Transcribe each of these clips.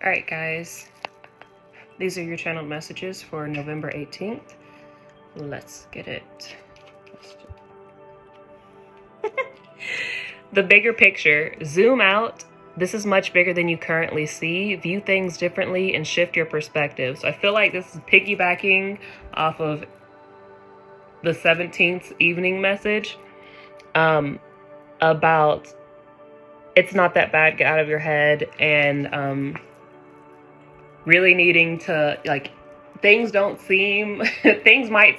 All right, guys. These are your channeled messages for November 18th. Let's get it. The bigger picture. Zoom out. This is much bigger than you currently see. View things differently and shift your perspective. So I feel like this is piggybacking off of the 17th evening message about it's not that bad, get out of your head, and really needing to, like, things might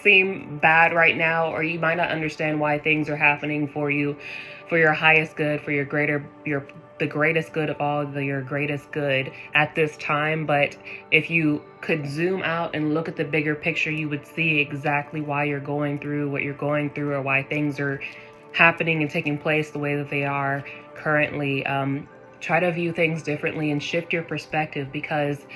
seem bad right now, or you might not understand why things are happening for you, for your highest good, for the greatest good of all, your greatest good at this time. But if you could zoom out and look at the bigger picture, you would see exactly why you're going through what you're going through, or why things are happening and taking place the way that they are currently. Try to view things differently and shift your perspective, because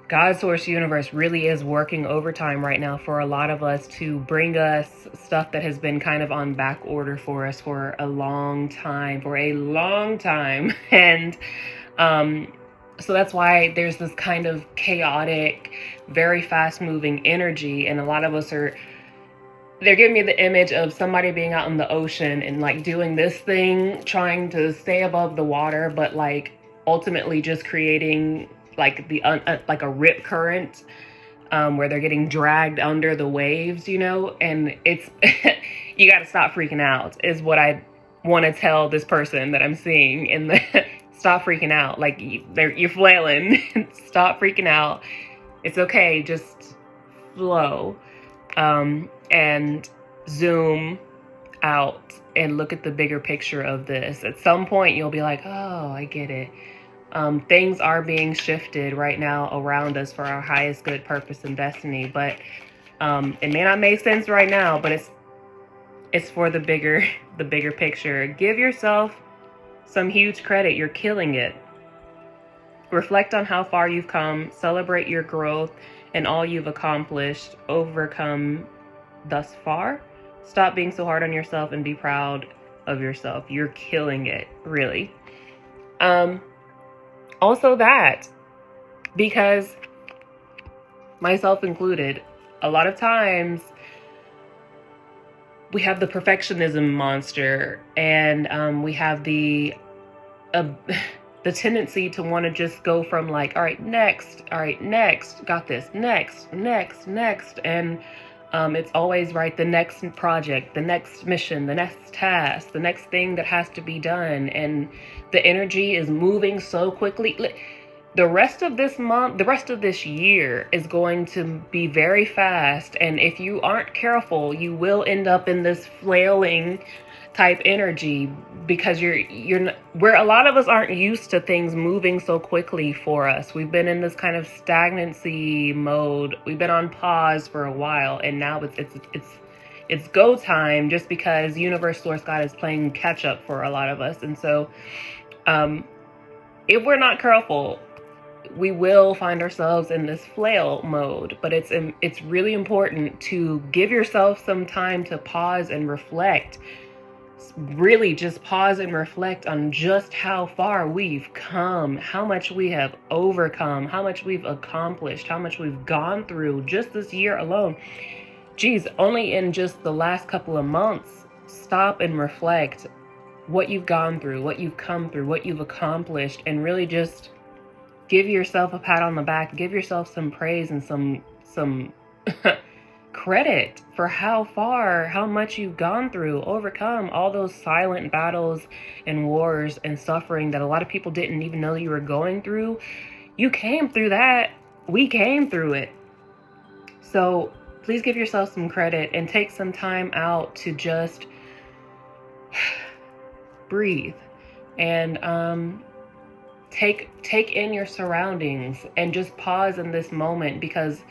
God, Source, Universe really is working overtime right now for a lot of us to bring us stuff that has been kind of on back order for us for a long time, And so that's why there's this kind of chaotic, very fast moving energy. And a lot of us they're giving me the image of somebody being out in the ocean and like doing this thing, trying to stay above the water, but like ultimately just creating like like a rip current, where they're getting dragged under the waves, and it's, you got to stop freaking out is what I want to tell this person that I'm seeing in the, stop freaking out. Like you're flailing, stop freaking out. It's okay. Just flow. And zoom out and look at the bigger picture of this. At some point, you'll be like, oh, I get it. Things are being shifted right now around us for our highest good, purpose, and destiny. But it may not make sense right now, but it's for the bigger picture. Give yourself some huge credit. You're killing it. Reflect on how far you've come. Celebrate your growth and all you've accomplished, overcome thus far. Stop being so hard on yourself and be proud of yourself. You're killing it, really. Also that, because myself included, a lot of times we have the perfectionism monster, and we have the tendency to want to just go from like, all right, next, got this, next. And it's always right, the next project, the next mission, the next task, the next thing that has to be done. And the energy is moving so quickly. The rest of this month, the rest of this year is going to be very fast. And if you aren't careful, you will end up in this flailing type energy, because where a lot of us aren't used to things moving so quickly for us. We've been in this kind of stagnancy mode. We've been on pause for a while, and now it's go time, just because Universe, Source, God is playing catch up for a lot of us. And so if we're not careful, we will find ourselves in this flail mode. But it's really important to give yourself some time to pause and reflect. Really just pause and reflect on just how far we've come, how much we have overcome, how much we've accomplished, how much we've gone through just this year alone. Geez, only in just the last couple of months. Stop and reflect what you've gone through, what you've come through, what you've accomplished, and really just give yourself a pat on the back, give yourself some praise and some credit for how much you've gone through, overcome all those silent battles and wars and suffering that a lot of people didn't even know you were going through. You came through that. We came through it. So please give yourself some credit and take some time out to just breathe and take in your surroundings and just pause in this moment, because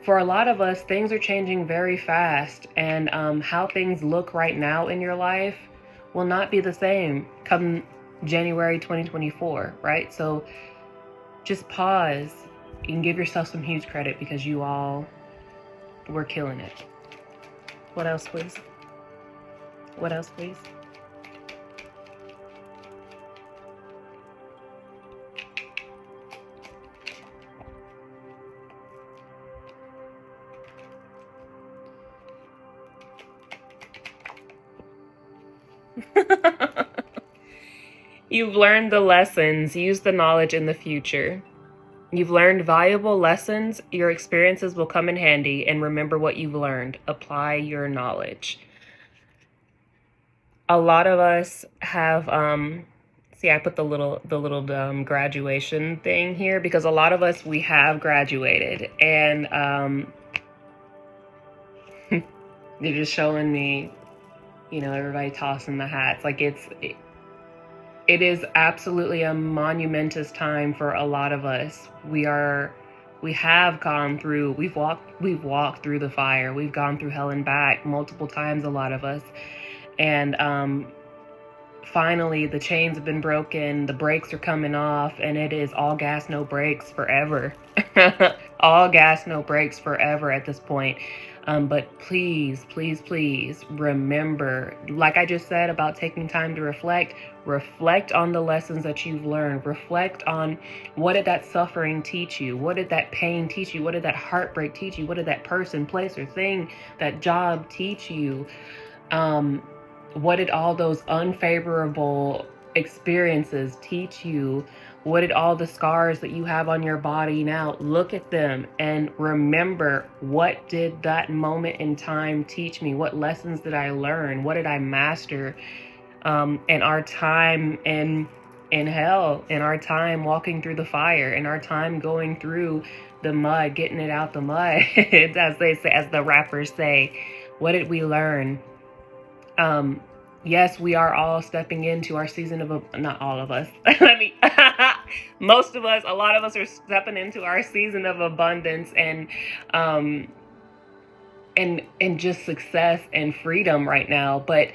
for a lot of us, things are changing very fast, and how things look right now in your life will not be the same come January 2024, right? So just pause and give yourself some huge credit, because you all were killing it. What else, please? What else, please? You've learned the lessons. Use the knowledge in the future. You've learned valuable lessons. Your experiences will come in handy, and remember what you've learned. Apply your knowledge. A lot of us have see, I put the little graduation thing here because a lot of us, we have graduated, and they're just showing me, you know, everybody tossing the hats. Like it is absolutely a monumentous time for a lot of us. We have gone through, we've walked through the fire. We've gone through hell and back multiple times, a lot of us. And finally the chains have been broken, the brakes are coming off, and it is all gas, no brakes forever. All gas, no brakes forever at this point. But please, please, please remember, like I just said about taking time to reflect on the lessons that you've learned. Reflect on, what did that suffering teach you? What did that pain teach you? What did that heartbreak teach you? What did that person, place, or thing, that job teach you? What did all those unfavorable experiences teach you? What did all the scars that you have on your body now, look at them and remember, what did that moment in time teach me? What lessons did I learn? What did I master in our time in hell, in our time walking through the fire, in our time going through the mud, getting it out the mud, as they say, as the rappers say. What did we learn? Yes, we are all stepping into our season of, not all of us, most of us, a lot of us are stepping into our season of abundance and just success and freedom right now. But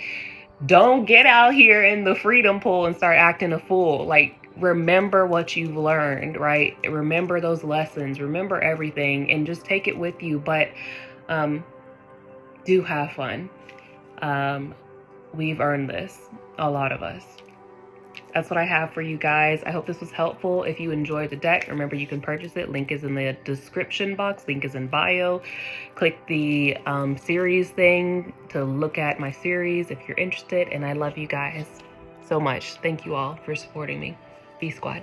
don't get out here in the freedom pool and start acting a fool. Like, remember what you've learned, right? Remember those lessons, remember everything, and just take it with you. But do have fun. We've earned this, a lot of us. That's what I have for you guys. I hope this was helpful. If you enjoyed the deck, remember you can purchase it. Link is in the description box. Link is in bio. Click the series thing to look at my series if you're interested. And I love you guys so much. Thank you all for supporting me. B Squad.